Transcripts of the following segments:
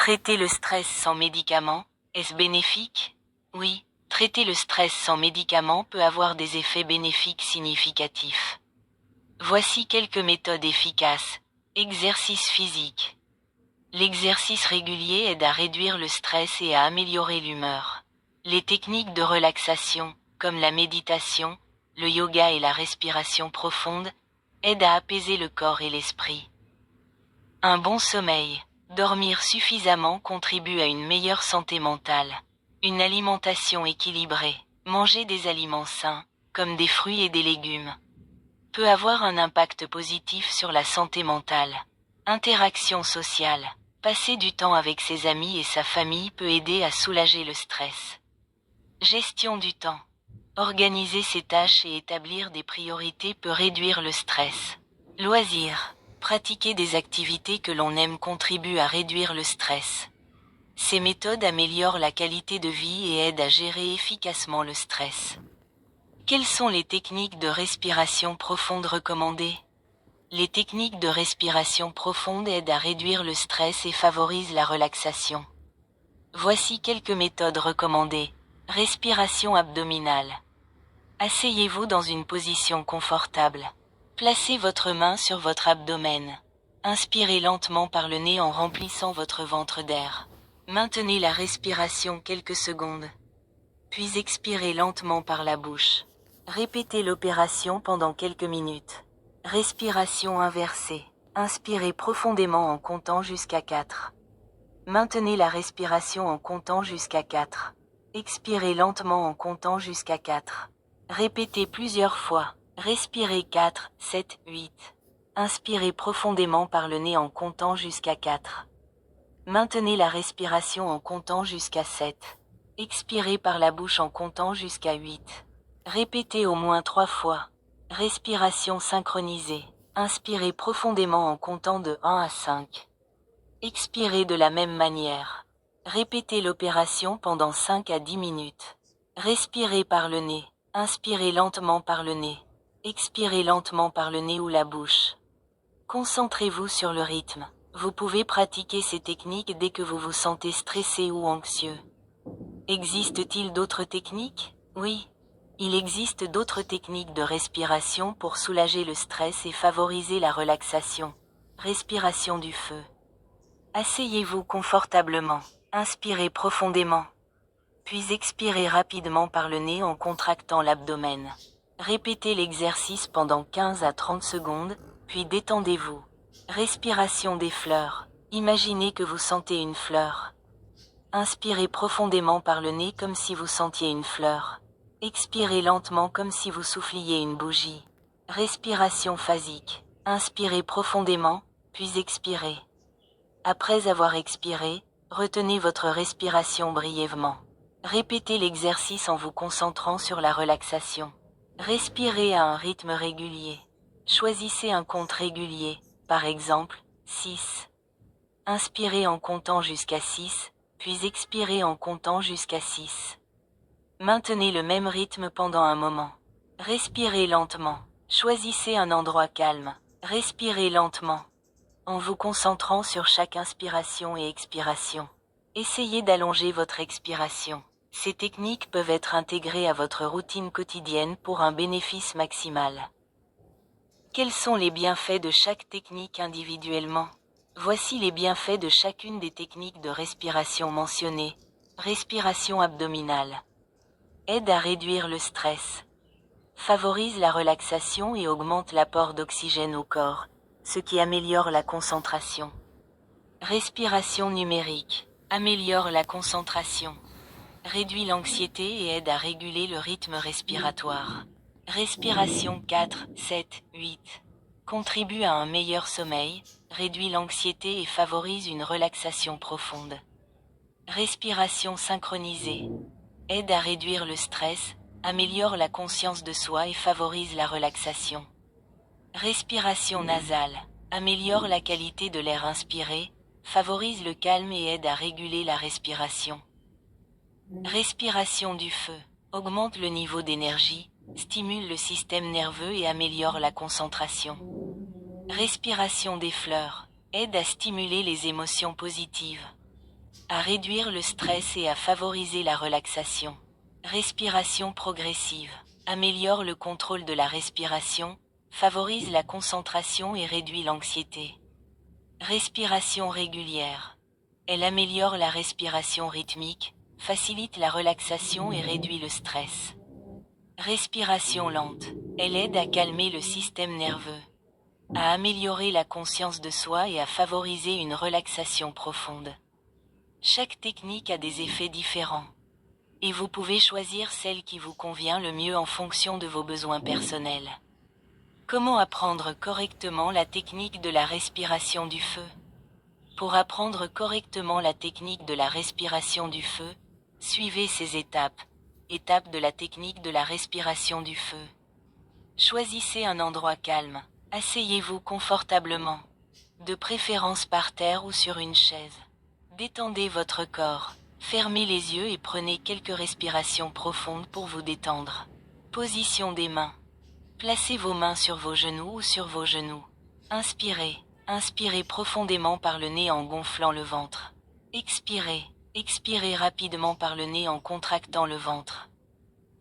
Traiter le stress sans médicaments, est-ce bénéfique? Oui, traiter le stress sans médicaments peut avoir des effets bénéfiques significatifs. Voici quelques méthodes efficaces. Exercice physique. L'exercice régulier aide à réduire le stress et à améliorer l'humeur. Les techniques de relaxation, comme la méditation, le yoga et la respiration profonde, aident à apaiser le corps et l'esprit. Un bon sommeil. Dormir suffisamment contribue à une meilleure santé mentale. Une alimentation équilibrée. Manger des aliments sains, comme des fruits et des légumes, peut avoir un impact positif sur la santé mentale. Interaction sociale. Passer du temps avec ses amis et sa famille peut aider à soulager le stress. Gestion du temps. Organiser ses tâches et établir des priorités peut réduire le stress. Loisirs. Pratiquer des activités que l'on aime contribue à réduire le stress. Ces méthodes améliorent la qualité de vie et aident à gérer efficacement le stress. Quelles sont les techniques de respiration profonde recommandées? Les techniques de respiration profonde aident à réduire le stress et favorisent la relaxation. Voici quelques méthodes recommandées. Respiration abdominale. Asseyez-vous dans une position confortable. Placez votre main sur votre abdomen. Inspirez lentement par le nez en remplissant votre ventre d'air. Maintenez la respiration quelques secondes. Puis expirez lentement par la bouche. Répétez l'opération pendant quelques minutes. Respiration inversée. Inspirez profondément en comptant jusqu'à 4. Maintenez la respiration en comptant jusqu'à 4. Expirez lentement en comptant jusqu'à 4. Répétez plusieurs fois. Respirez 4, 7, 8. Inspirez profondément par le nez en comptant jusqu'à 4. Maintenez la respiration en comptant jusqu'à 7. Expirez par la bouche en comptant jusqu'à 8. Répétez au moins 3 fois. Respiration synchronisée. Inspirez profondément en comptant de 1 à 5. Expirez de la même manière. Répétez l'opération pendant 5 à 10 minutes. Respirez par le nez. Inspirez lentement par le nez. Expirez lentement par le nez ou la bouche. Concentrez-vous sur le rythme. Vous pouvez pratiquer ces techniques dès que vous vous sentez stressé ou anxieux. Existe-t-il d'autres techniques? Oui. Il existe d'autres techniques de respiration pour soulager le stress et favoriser la relaxation. Respiration du feu. Asseyez-vous confortablement. Inspirez profondément. Puis expirez rapidement par le nez en contractant l'abdomen. Répétez l'exercice pendant 15 à 30 secondes, puis détendez-vous. Respiration des fleurs. Imaginez que vous sentez une fleur. Inspirez profondément par le nez comme si vous sentiez une fleur. Expirez lentement comme si vous souffliez une bougie. Respiration phasique. Inspirez profondément, puis expirez. Après avoir expiré, retenez votre respiration brièvement. Répétez l'exercice en vous concentrant sur la relaxation. Respirez à un rythme régulier. Choisissez un compte régulier, par exemple, 6. Inspirez en comptant jusqu'à 6, puis expirez en comptant jusqu'à 6. Maintenez le même rythme pendant un moment. Respirez lentement. Choisissez un endroit calme. Respirez lentement, en vous concentrant sur chaque inspiration et expiration. Essayez d'allonger votre expiration. Ces techniques peuvent être intégrées à votre routine quotidienne pour un bénéfice maximal. Quels sont les bienfaits de chaque technique individuellement? Voici les bienfaits de chacune des techniques de respiration mentionnées. Respiration abdominale. Aide à réduire le stress. Favorise la relaxation et augmente l'apport d'oxygène au corps, ce qui améliore la concentration. Respiration numérique. Améliore la concentration. Réduit l'anxiété et aide à réguler le rythme respiratoire. Respiration 4, 7, 8. Contribue à un meilleur sommeil, réduit l'anxiété et favorise une relaxation profonde. Respiration synchronisée. Aide à réduire le stress, améliore la conscience de soi et favorise la relaxation. Respiration nasale. Améliore la qualité de l'air inspiré, favorise le calme et aide à réguler la respiration. Respiration du feu. Augmente le niveau d'énergie, stimule le système nerveux et améliore la concentration. Respiration des fleurs. Aide à stimuler les émotions positives. à réduire le stress et à favoriser la relaxation. Respiration progressive. Améliore le contrôle de la respiration, favorise la concentration et réduit l'anxiété. Respiration régulière. Elle améliore la respiration rythmique, facilite la relaxation et réduit le stress. Respiration lente. Elle aide à calmer le système nerveux, à améliorer la conscience de soi et à favoriser une relaxation profonde. Chaque technique a des effets différents, et vous pouvez choisir celle qui vous convient le mieux en fonction de vos besoins personnels. Comment apprendre correctement la technique de la respiration du feu? Pour apprendre correctement la technique de la respiration du feu, suivez ces étapes. Étape de la technique de la respiration du feu. Choisissez un endroit calme. Asseyez-vous confortablement, de préférence par terre ou sur une chaise. Détendez votre corps. Fermez les yeux et prenez quelques respirations profondes pour vous détendre. Position des mains. Placez vos mains sur vos genoux ou sur vos genoux. Inspirez. Inspirez profondément par le nez en gonflant le ventre. Expirez. Expirez rapidement par le nez en contractant le ventre,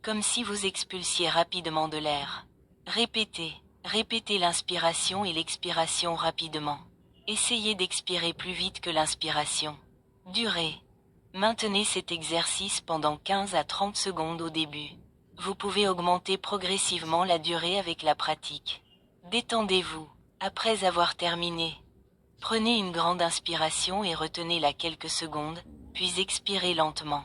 comme si vous expulsiez rapidement de l'air. Répétez. Répétez l'inspiration et l'expiration rapidement. Essayez d'expirer plus vite que l'inspiration. Durée. Maintenez cet exercice pendant 15 à 30 secondes au début. Vous pouvez augmenter progressivement la durée avec la pratique. Détendez-vous. Après avoir terminé, prenez une grande inspiration et retenez-la quelques secondes, puis expirez lentement.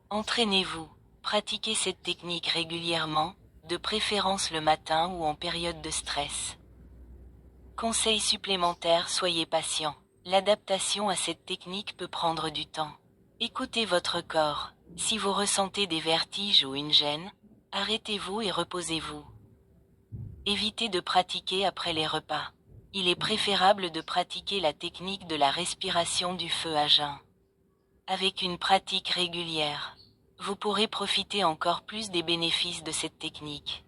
Entraînez-vous. Pratiquez cette technique régulièrement, de préférence le matin ou en période de stress. Conseil supplémentaire: soyez patient. L'adaptation à cette technique peut prendre du temps. Écoutez votre corps. Si vous ressentez des vertiges ou une gêne, arrêtez-vous et reposez-vous. Évitez de pratiquer après les repas. Il est préférable de pratiquer la technique de la respiration du feu à jeun. Avec une pratique régulière, vous pourrez profiter encore plus des bénéfices de cette technique.